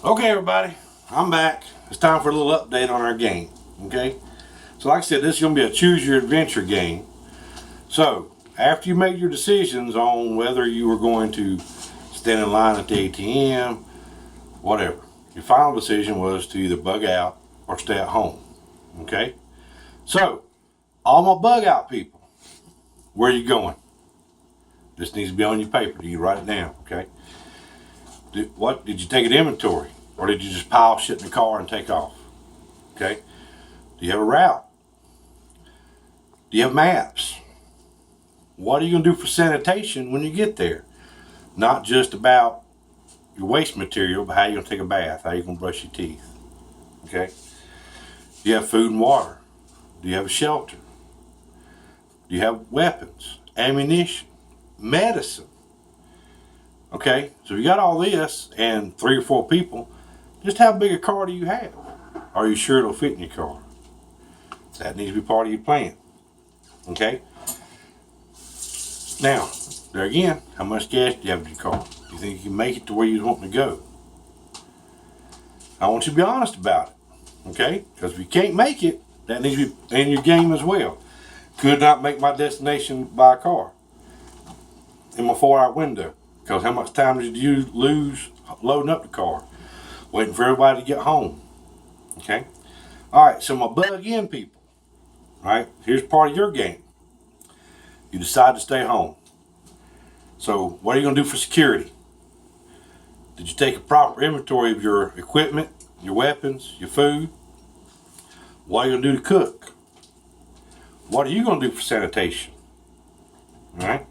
Okay, everybody, I'm back. It's time for a little update on our game. Okay, so like I said, this is going to be a choose your adventure game. So after you made your decisions on whether you were going to stand in line at the ATM, whatever, your final decision was to either bug out or stay at home. Okay, so all my bug out people, where are you going? This needs to be on your paper. You write it down. Okay. Did you take an inventory, or did you just pile shit in the car and take off? Okay. Do you have a route? Do you have maps? What are you going to do for sanitation when you get there? Not just about your waste material, but how you're going to take a bath, how you're going to brush your teeth. Okay. Do you have food and water? Do you have a shelter? Do you have weapons, ammunition, medicine? Okay, so if you got all this and 3 or 4 people, just how big a car do you have? Are you sure it'll fit in your car? That needs to be part of your plan. Okay? Now, there again, how much gas do you have in your car? Do you think you can make it to where you want to go? I want you to be honest about it. Okay? Because if you can't make it, that needs to be in your game as well. Could not make my destination by a car in my 4-hour window. Because how much time did you lose loading up the car? Waiting for everybody to get home. Okay? Alright, so my bug in people. Alright, here's part of your game. You decide to stay home. So what are you going to do for security? Did you take a proper inventory of your equipment, your weapons, your food? What are you going to do to cook? What are you going to do for sanitation? Alright?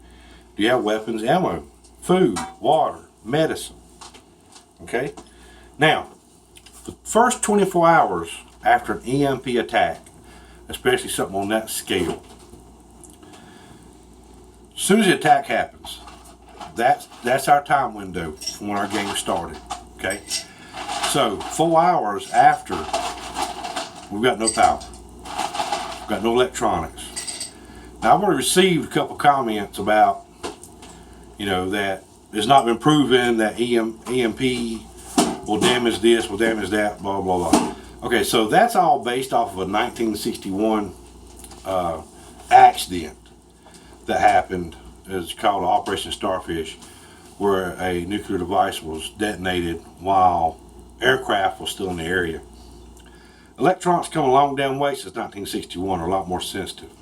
Do you have weapons, ammo, food, water, medicine? Okay? Now, the first 24 hours after an EMP attack, especially something on that scale, as soon as the attack happens, that's our time window from when our game started. Okay? So 4 hours after, we've got no power. We've got no electronics. Now I've already received a couple comments about, that it's not been proven that EMP will damage this, will damage that, blah, blah, blah. Okay, so that's all based off of a 1961 accident that happened. It's called Operation Starfish, where a nuclear device was detonated while aircraft was still in the area. Electronics come a long damn way since 1961, are a lot more sensitive.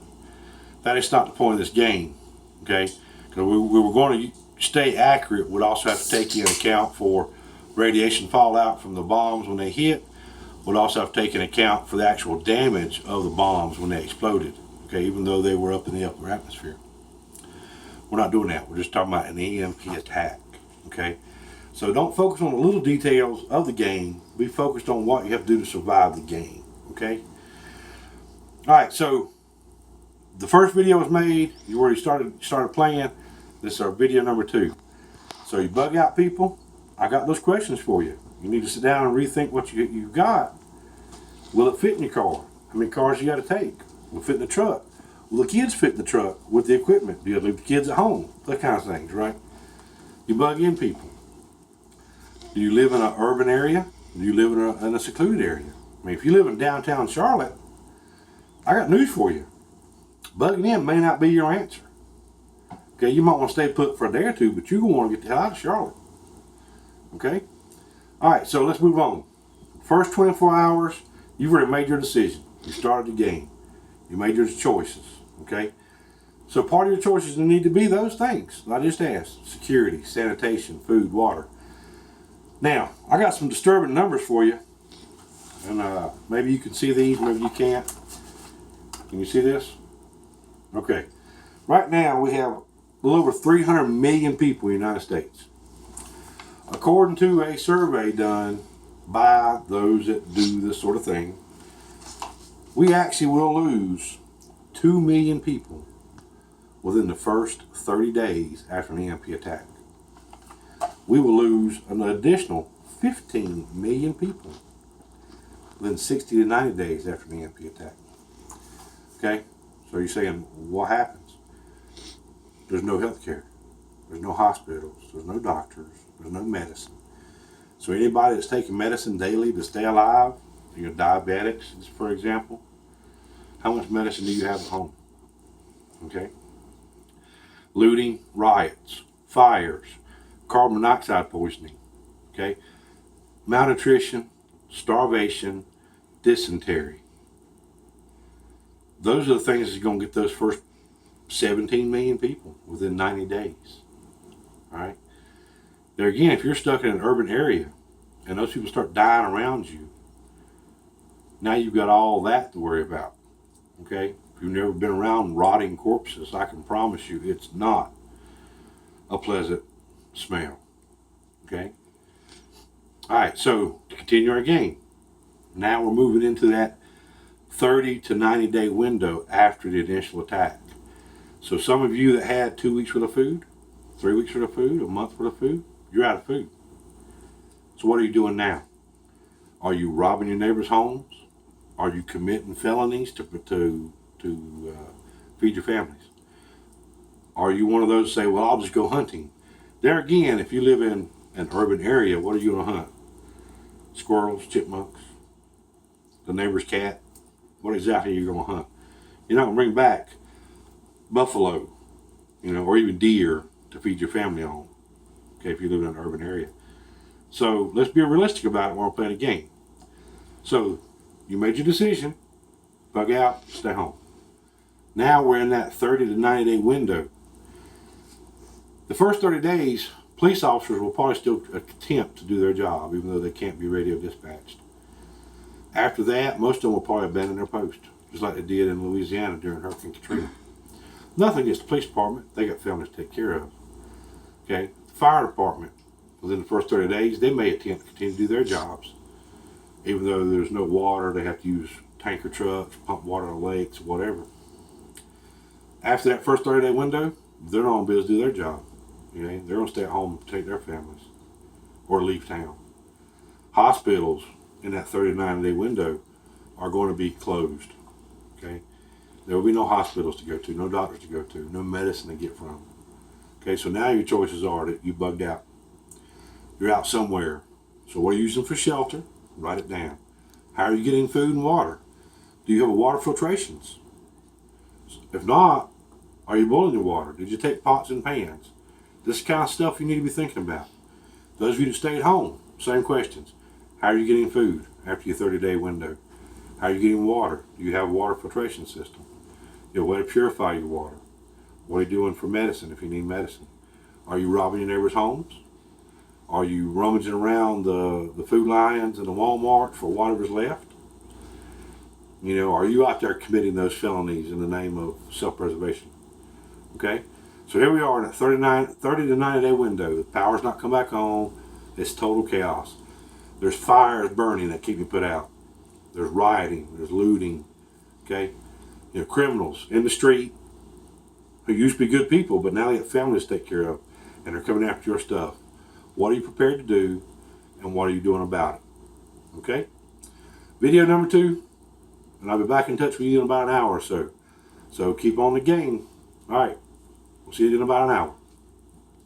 That is not the point of this game, okay? Because we were going to stay accurate, would also have to take into account for radiation fallout from the bombs when they hit. Would also have to take into account for the actual damage of the bombs when they exploded, okay, even though they were up in the upper atmosphere. We're not doing that. We're just talking about an EMP attack, okay? So don't focus on the little details of the game. Be focused on what you have to do to survive the game, okay? All right, so the first video was made. You already started playing. This is our video number 2. So you bug out people, I got those questions for you. You need to sit down and rethink what you've got. Will it fit in your car? How many cars you got to take? Will it fit in the truck? Will the kids fit in the truck with the equipment? Do you leave the kids at home? That kind of things, right? You bug in people. Do you live in an urban area? Do you live in a secluded area? I mean, if you live in downtown Charlotte, I got news for you. Bugging in may not be your answer. Okay, you might want to stay put for a day or two, but you're going to want to get the hell out of Charlotte. Okay? Alright, so let's move on. First 24 hours, you've already made your decision. You started the game. You made your choices. Okay? So part of your choices need to be those things I just asked. Security, sanitation, food, water. Now, I got some disturbing numbers for you. And maybe you can see these, maybe you can't. Can you see this? Okay. Right now, we have a little over 300 million people in the United States. According to a survey done by those that do this sort of thing, we actually will lose 2 million people within the first 30 days after an EMP attack. We will lose an additional 15 million people within 60 to 90 days after an EMP attack. Okay? So you're saying, what happens? There's no health care. There's no hospitals. There's no doctors. There's no medicine. So anybody that's taking medicine daily to stay alive, your diabetics, for example, how much medicine do you have at home? Okay. Looting, riots, fires, carbon monoxide poisoning, okay, malnutrition, starvation, dysentery. Those are the things that's going to get those first 17 million people within 90 days. All right. There again, if you're stuck in an urban area and those people start dying around you, now you've got all that to worry about. Okay. If you've never been around rotting corpses, I can promise you it's not a pleasant smell. Okay. All right. So to continue our game, now we're moving into that 30 to 90 day window after the initial attack. So some of you that had 2 weeks worth of food, 3 weeks worth of food, a month worth of food, you're out of food. So what are you doing now? Are you robbing your neighbors' homes? Are you committing felonies to feed your families? Are you one of those who say, well, I'll just go hunting? There again, if you live in an urban area, what are you going to hunt? Squirrels, chipmunks, the neighbor's cat? What exactly are you going to hunt? You're not going to bring back buffalo, or even deer to feed your family on, okay, if you live in an urban area. So let's be realistic about it when we're playing a game. So you made your decision, bug out, stay home. Now we're in that 30 to 90 day window. The first 30 days, police officers will probably still attempt to do their job, even though they can't be radio dispatched. After that, most of them will probably abandon their post, just like they did in Louisiana during Hurricane Katrina. Nothing against the police department, they got families to take care of. Okay, the fire department, within the first 30 days, they may attempt to continue to do their jobs. Even though there's no water, they have to use tanker trucks, pump water to lakes, whatever. After that first 30 day window, they're not going to be able to do their job. Okay? They're going to stay at home and protect their families or leave town. Hospitals in that 39 day window are going to be closed. Okay? There will be no hospitals to go to, no doctors to go to, no medicine to get from. Okay, so now your choices are that you bugged out. You're out somewhere. So what are you using for shelter? Write it down. How are you getting food and water? Do you have water filtrations? If not, are you boiling your water? Did you take pots and pans? This kind of stuff you need to be thinking about. Those of you that stay at home, same questions. How are you getting food after your 30 day window? How are you getting water? Do you have a water filtration system? You know, way to purify your water. What are you doing for medicine if you need medicine? Are you robbing your neighbors' homes? Are you rummaging around the Food Lions and the Walmart for whatever's left? Are you out there committing those felonies in the name of self-preservation? Okay? So here we are in a 30 to 90 day window. The power's not come back on. It's total chaos. There's fires burning that keep me put out. There's rioting. There's looting. Okay? Criminals in the street who used to be good people, but now they have families to take care of, and they're coming after your stuff. What are you prepared to do, and what are you doing about it? Okay? Video number 2, and I'll be back in touch with you in about an hour or so. So keep on the game. All right. We'll see you in about an hour.